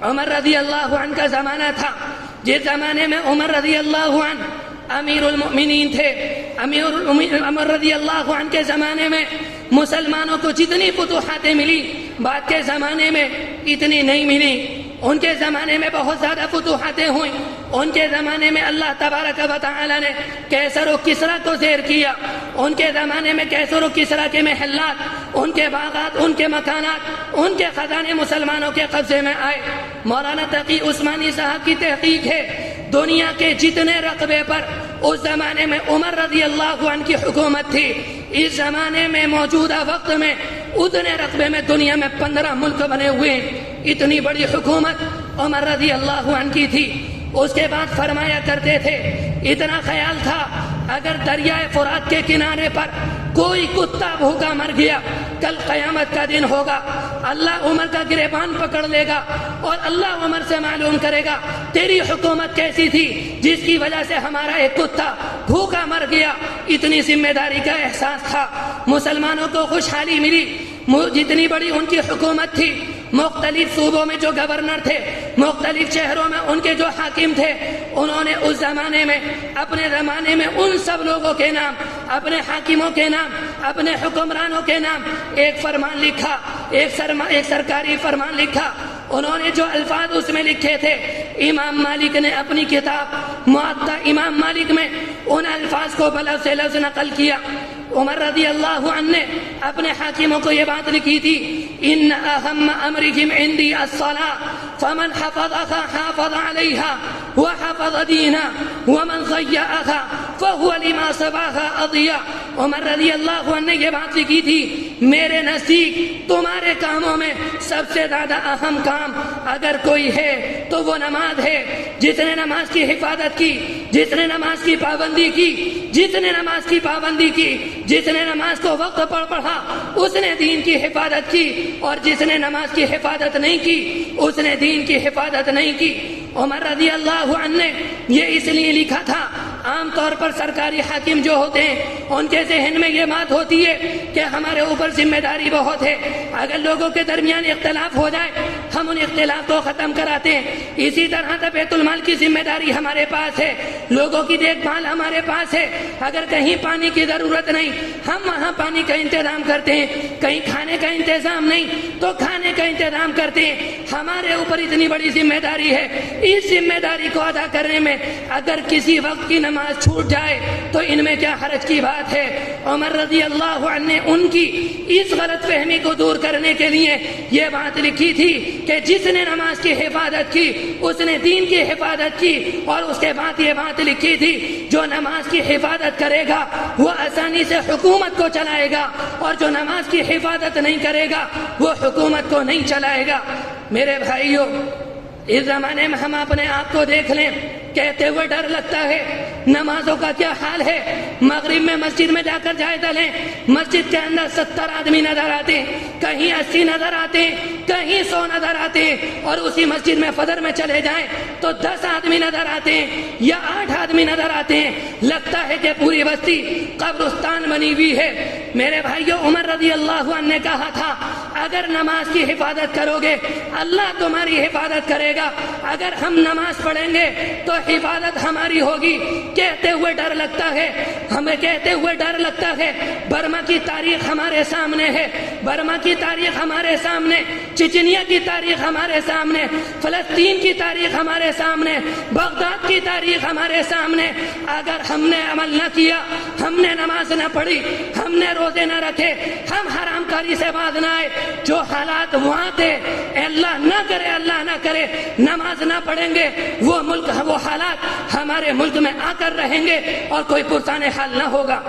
عمر رضی اللہ عنہ کا زمانہ تھا، جس زمانے میں عمر رضی اللہ عنہ امیر المؤمنین تھے۔ عمر رضی اللہ عنہ کے زمانے میں مسلمانوں کو جتنی فتوحاتیں ملی بعد کے زمانے میں اتنی نہیں ملی۔ ان کے زمانے میں بہت زیادہ فتوحاتیں ہوئیں۔ ان کے زمانے میں اللہ تبارک و تعالی نے کیسر و کسریٰ کو زیر کیا۔ ان کے زمانے میں کیسر و کسریٰ کے محلات، ان کے باغات، ان کے مکانات، ان کے خزانے مسلمانوں کے قبضے میں آئے۔ مولانا تقی عثمانی صاحب کی تحقیق ہے، دنیا کے جتنے رقبے پر اس زمانے میں عمر رضی اللہ عنہ کی حکومت تھی، اس زمانے میں موجودہ وقت میں اتنے رقبے میں دنیا میں 15 ملک بنے ہوئے ہیں۔ اتنی بڑی حکومت عمر رضی اللہ عنہ کی تھی۔ اس کے بعد فرمایا کرتے تھے، اتنا خیال تھا اگر دریائے فرات کے کنارے پر کوئی کتا بھوکا مر گیا، کل قیامت کا دن ہوگا، اللہ عمر کا گریبان پکڑ لے گا اور اللہ عمر سے معلوم کرے گا تیری حکومت کیسی تھی جس کی وجہ سے ہمارا ایک کتا بھوکا مر گیا۔ اتنی ذمہ داری کا احساس تھا۔ مسلمانوں کو خوشحالی ملی، جتنی بڑی ان کی حکومت تھی، مختلف صوبوں میں جو گورنر تھے، مختلف شہروں میں ان کے جو حاکم تھے، انہوں نے اس زمانے میں اپنے زمانے میں ان سب لوگوں کے نام، اپنے حاکموں کے نام، اپنے حکمرانوں کے نام ایک فرمان لکھا، ایک سرکاری فرمان لکھا۔ انہوں نے جو الفاظ اس میں لکھے تھے، امام مالک نے اپنی کتاب موطا امام مالک میں ان الفاظ کو بلفظ سے لفظ نقل کیا۔ عمر رضی اللہ عنہ نے اپنے حاکموں کو یہ بات لکھی تھی، ان اہم امرہم عندی الصلاۃ فمن حفظها حافظ عليها وحفظ دینها ومن ضيعها فهو لما سواها اضيع۔ عمر رضی اللہ عنہ نے یہ بات لکھی تھی، میرے نزدیک تمہارے کاموں میں سب سے زیادہ اہم کام اگر کوئی ہے تو وہ نماز ہے۔ جس نے نماز کی حفاظت کی، جس نے نماز کی پابندی کی، جس نے نماز کی پابندی کی، جس نے نماز کو وقت پر پڑھا اس نے دین کی حفاظت کی، اور جس نے نماز کی حفاظت نہیں کی اس نے دین کی حفاظت نہیں کی۔ عمر رضی اللہ عنہ نے یہ اس لیے لکھا تھا، عام طور پر سرکاری حاکم جو ہوتے ہیں ان کے ذہن میں یہ بات ہوتی ہے کہ ہمارے اوپر ذمہ داری بہت ہے، اگر لوگوں کے درمیان اختلاف ہو جائے ہم ان اختلاف کو ختم کراتے ہیں۔ اسی طرح سے بیت المال کی ذمہ داری ہمارے پاس ہے، لوگوں کی دیکھ بھال ہمارے پاس ہے۔ اگر کہیں پانی کی ضرورت نہیں ہم وہاں پانی کا انتظام کرتے ہیں، کہیں کھانے کا انتظام نہیں تو کھانے کا انتظام کرتے ہیں۔ ہمارے اوپر اتنی بڑی ذمہ داری ہے، اس ذمہ داری کو ادا کرنے میں اگر کسی وقت کی نماز چھوٹ جائے تو ان میں کیا حرج کی بات ہے۔ عمر رضی اللہ عنہ نے ان کی اس غلط فہمی کو دور کرنے کے لیے یہ بات لکھی تھی کہ جس نے نماز کی حفاظت کی اس نے دین کی حفاظت کی، اور اس کے بعد یہ بات لکھی تھی جو نماز کی حفاظت کرے گا وہ آسانی سے حکومت کو چلائے گا، اور جو نماز کی حفاظت نہیں کرے گا وہ حکومت کو نہیں چلائے گا۔ میرے بھائیوں، اس زمانے میں ہم اپنے آپ کو دیکھ لیں، کہتے ہوئے ڈر لگتا ہے نمازوں کا کیا حال ہے۔ مغرب میں مسجد میں جا کر جائزہ لیں، مسجد کے اندر 70 آدمی نظر آتے ہیں، کہیں 80 نظر آتے ہیں، کہیں 100 نظر آتے ہیں، اور اسی مسجد میں فجر میں چلے جائیں تو 10 آدمی نظر آتے ہیں یا 8 آدمی نظر آتے ہیں، لگتا ہے کہ پوری بستی قبرستان بنی ہوئی ہے۔ میرے بھائیو، عمر رضی اللہ عنہ نے کہا تھا اگر نماز کی حفاظت کرو گے اللہ تمہاری حفاظت کرے گا، اگر ہم نماز پڑھیں گے تو حفاظت ہماری ہوگی۔ کہتے ہوئے ڈر لگتا ہے، ہمیں کہتے ہوئے ڈر لگتا ہے۔ برما کی تاریخ ہمارے سامنے ہے، برما کی تاریخ ہمارے سامنے، چچنیا کی تاریخ ہمارے سامنے، فلسطین کی تاریخ ہمارے سامنے، بغداد کی تاریخ ہمارے سامنے۔ اگر ہم نے عمل نہ کیا، ہم نے نماز نہ پڑھی، ہم نے روزے نہ رکھے، ہم حرام کاری سے باز نہ آئے، جو حالات وہاں تھے، اللہ نہ کرے اللہ نہ کرے نماز نہ پڑھیں گے، وہ ملک وہ حالات ہمارے ملک میں آ کر رہیں گے اور کوئی پرسان حال نہ ہوگا۔